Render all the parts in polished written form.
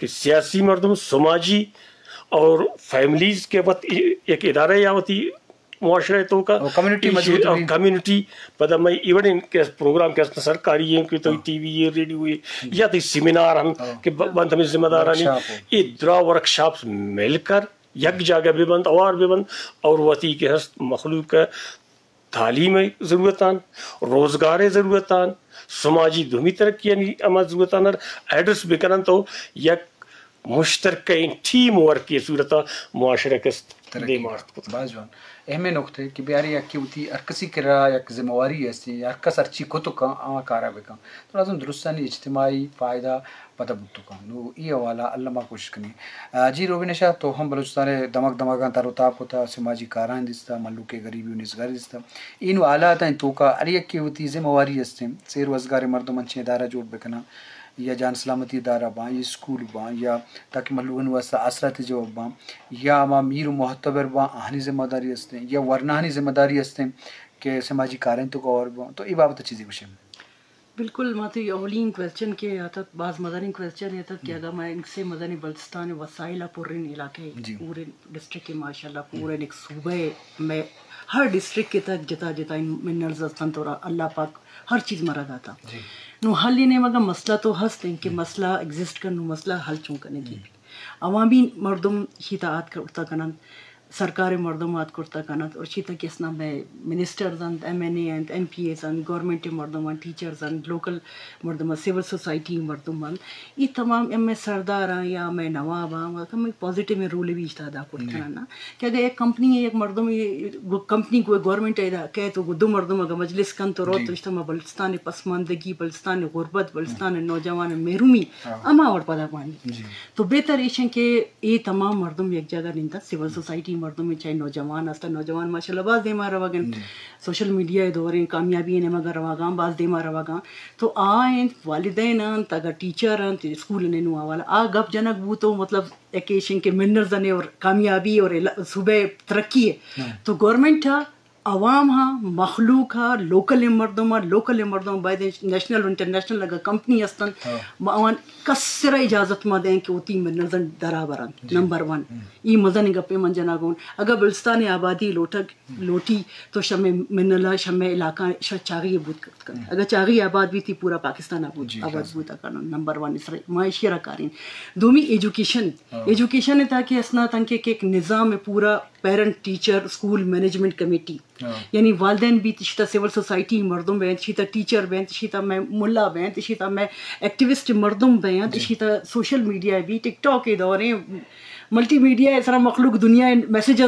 کہ سیاسی مردم سماجی اور فیملیز کے وقت ایک ادارہ یاوتی معاشرے تو کا کمیونٹی پتہ میں ایون ان کے پروگرام کے سرکاری ہیں کہ تو ٹی وی ریڈیو یا تو سیمینار ہم کہ بند ہمیں ذمہ دارانی یہ درا ورک شاپس مل کر یک جگہ بھی بند اوار بھی بند اور وتی کے ہست مخلوق کا تعلیم ضرورتان روزگار ضرورتان سماجی دھومی ترقی یعنی اما ضرورتان ایڈریس بکنن تو یک مشترکہ ٹیم ورک کی صورت معاشرے کے دے مارت کو بازوان اہم نقطے کہ بیاری یک ہوتی ارکسی کرا یک ذمہ واری ہے ارکس ارچی کو تو کہاں کارا بکا تو لازم درستانی اجتماعی فائدہ پتہ بتو کہاں نو یہ حوالہ اللہ ما کوشش کریں جی روبین شاہ تو ہم بلوچستان دمک دمکان تارو تاپ ہوتا سماجی کاران دستا ملو کے غریبی نسگار دستا اینو آلہ تا تو کا اری یک ہوتی ذمہ واری ہے سیر روزگار مردم انچے ادارہ جوڑ بکنا یا جان سلامتی ادارہ باں یا اسکول باں یا تاکہ ملوگن واسطہ اثرات جواب باں یا اما میر و محتبر باں آہنی ذمہ داری ہستے یا ورنہانی ذمہ داری ہستے کہ سماجی کاریں تو کو اور باں تو ای بابت چیزیں کچھ بالکل ماں تو اولین کویسچن کے آتا بعض مدنی کویسچن یہ تھا کہ اگر میں ان سے مدنی بلتستان وسائل پورن علاقے پورے ڈسٹرکٹ کے ماشاء اللہ پورے ایک صوبے میں ہر ڈسٹرکٹ کے تک جتا جتا منرز ہستن تو اللہ پاک ہر چیز مرا گاتا نو حل ہی نہیں مگر مسئلہ تو ہستے کہ مسئلہ ایگزسٹ کرنو مسئلہ حل چون کرنے کی عوامی مردم شیطاعت کرتا کنن سرکار مردمات کرتا کنت اور شیطا کسنا میں منسٹرز اند ایم این اے اند ایم پی ایز اند گورنمنٹ مردمان ٹیچرز اند لوکل مردمان سول سوسائٹی مردمان یہ تمام ایم میں سردار ہیں یا میں نواب ہیں ہم ایک پازیٹیو میں رول بھی اجتہاد کرتا نا کہ اگر ایک کمپنی ہے ایک مردم کمپنی کو گورنمنٹ ہے تو دو مردم اگر مجلس کن تو روت اجتماع بلوچستان پسماندگی بلوچستان غربت بلوچستان نوجوان محرومی اما اور پدا پانی تو بہتر ایشن کہ یہ تمام مردم ایک جگہ نہیں تھا سول سوسائٹی مردوں میں چاہے نوجوان ہستا نوجوان ماشاء اللہ بعض دیما رواگن سوشل میڈیا دوریں کامیابی نے مگر رواگاں بعض دیما رواگاں تو آئیں والدین اگر ٹیچر ہیں اسکول نے نو والا آ گپ جنک وہ تو مطلب ایکیشن کے منرز نے اور کامیابی اور صوبے ترقی ہے تو گورنمنٹ عوام ہاں مخلوق ہاں لوکل مردوں باید نیشنل انٹرنیشنل اگر کمپنی ہستن اوان کسر اجازت ما دیں کہ اوتی منرزن درا بران نمبر 1 ای مزن گپے من جنا گون اگر بلوچستان آبادی لوٹی تو شم منلا شم علاقہ چاغی بود کر اگر چاغی آباد بھی تھی پورا پاکستان آباد بوتا کرنا نمبر 1 اس معاشی رکارین دومی ایجوکیشن تھا کہ اسنا تن کے ایک نظام پورا parent teacher school management committee یعنی والدین بھی تشتا سول سوسائٹی مردم بین تشتا ٹیچر بین تشتا میں ملا بین تشتا میں ایکٹیوسٹ مردم بین تشتا سوشل میڈیا بھی ٹک ٹاک کے دوریں ملٹی میڈیا اس طرح مخلوق دنیا میسیج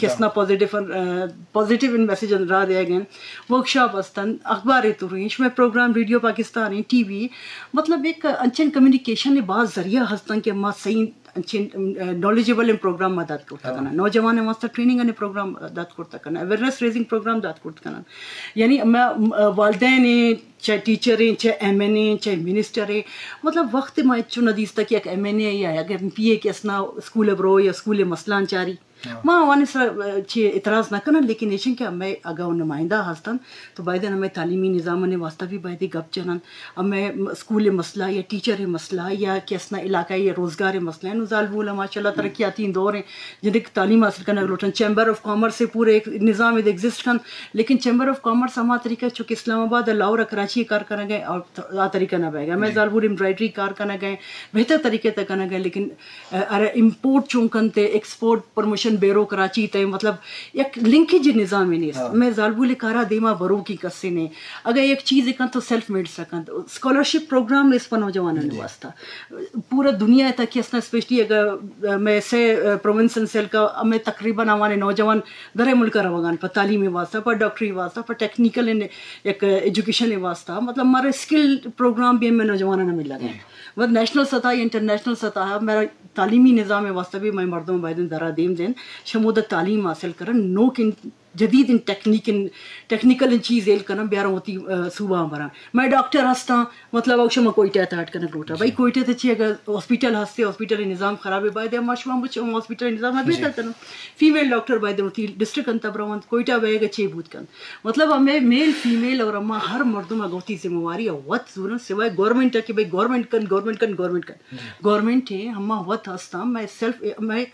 کسنا پازیٹیو میسیج را دیا گئے ورکشاپ استن اخبار ترینش میں programme radio Pakistani T V مطلب ایک انچن کمیونیکیشن بعض ذریعہ ہستن کہ ما صحیح نالجبل پروگرام داد کرتا کنا نوجوان واسطہ ٹریننگ پروگرام داد کرتا کنا اویئرنیس ریزنگ پروگرام داد کرتا کنا یعنی والدین چاہے ٹیچر ہیں چاہے ایم این اے چاہے منسٹر ہے مطلب وقت میں چون ندیس تک ایک ایم این اے یا اگر ایم پی اے کے اسنا اسکول برو یا اسکول مسلان چاری ماں وانی سر اعتراض نہ کرنا لیکن ایشن کہ ہمیں اگر نمائندہ ہستن تو باید ہمیں تعلیمی نظام نے واسطہ بھی باید گپ چنن ہمیں اسکول مسئلہ یا ٹیچر مسئلہ یا کیسنا علاقائی یا روزگار مسئلہ ہے نزال بولا ماشاء اللہ ترقیاتی دور ہیں جن تعلیم حاصل کرنا لوٹن چیمبر آف کامرس سے پورے ایک نظام ایگزسٹ کن لیکن چیمبر آف کامرس ہما طریقہ چونکہ اسلام آباد لاہور کراچی کار کرنا گئے اور آ طریقہ نہ بہ گئے ہمیں زالبور امبرائڈری کار کرنا گئے بہتر طریقے تک کرنا گئے لیکن امپورٹ چونکن تے ایکسپورٹ پروموشن بیرو کراچی تے مطلب ایک لنکیج نظام ہی نہیں میں زالبول کارا دیما برو کی کسے نے اگر ایک چیز کن تو سیلف میڈ سکن اسکالرشپ پروگرام اس پر نوجوانوں نے واسطہ پورا دنیا تک اسنا اسپیشلی اگر میں سے پروونسن سیل کا میں تقریباً ہمارے نوجوان در ملک روگان پر تعلیمی واسطہ پر ڈاکٹری واسطہ پر ٹیکنیکل ایک ایجوکیشن واسطہ مطلب ہمارے اسکل پروگرام بھی ہمیں نوجوانوں نے مل لگے وہ نیشنل سطح یا انٹرنیشنل سطح میرا تعلیمی نظام واسطہ بھی میں مردوں باید درا دیم دین شمودت تعلیم حاصل کرن نو جدید ان ٹیکنیکل ان چیز ایل کنم بیارا ہوتی صوبہ برا میں ڈاکٹر ہستا مطلب اوشما کوئٹہ تاٹ کنا گروٹا بھائی کوئٹہ تے اگر ہاسپٹل ہستے ہاسپٹل نظام خراب ہے باید ماشوا مچ ہاسپٹل نظام ہے بہتر تن فیمیل ڈاکٹر باید ہوتی ڈسٹرکٹ انتا برون کوئٹہ بے گا چھ بوت کن مطلب ہمیں میل فیمیل اور اما ہر مردم اگوتی ذمہ واری وت زورن سوائے گورنمنٹ ہے کہ بھائی گورنمنٹ گورنمنٹ ہے ہما وت ہستا میں سیلف میں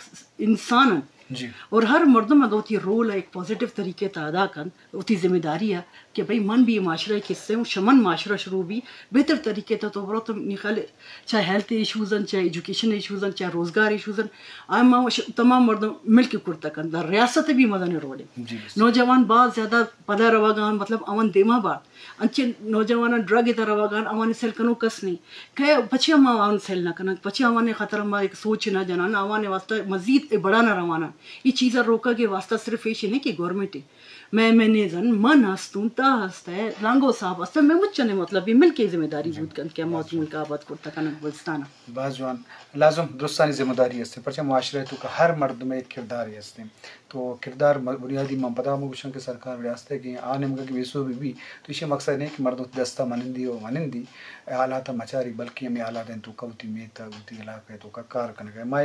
انسان ہوں جی اور ہر مردم اگر ہوتی رول ہے ایک پازیٹیو طریقے تا ادا کن ہوتی ذمہ داری ہے کہ بھائی من بھی معاشرے کے حصے ہوں شمن معاشرہ شروع بھی بہتر طریقے تا تو برو تم نکال چاہے ہیلتھ ایشوز ہیں چاہے ایجوکیشن ایشوز ہیں چاہے روزگار ایشوز ہیں تمام مردم مل کے کرتا کن در ریاست بھی مدن رول ہے نوجوان بعض زیادہ پدا رواگان مطلب امن دیما بات انچے نوجوان ڈرگ تا رواگان امان سیل کنو کس نہیں کہ پچھے ہم امان سیل نہ کنا پچھے امان خطر ہم ایک سوچ نہ جنان امان واسطہ مزید بڑھانا روانا یہ چیزیں روکا کے واسطہ صرف یہ نہیں کہ گورنمنٹ میں نے زن من ہستوں تا ہستا ہے لانگو صاحب ہستا میں مچنے مطلب یہ مل کے ذمہ داری بود کن کہ موت ملک آباد کرتا کن بلستانہ بازوان لازم درستانی ذمہ داری ہستے پرچہ معاشرے تو کا ہر مرد میں ایک کردار ہستے تو کردار بنیادی من پتا مگوشن کے سرکار ریاست ہے کہ آنے مگا کہ بیسو بھی تو یہ مقصد نہیں کہ مردوں دستہ منندی و منندی حالات مچاری بلکہ ہمیں حالات ہیں تو کبوتی میتا گوتی علاقہ تو کا کار کنگا میں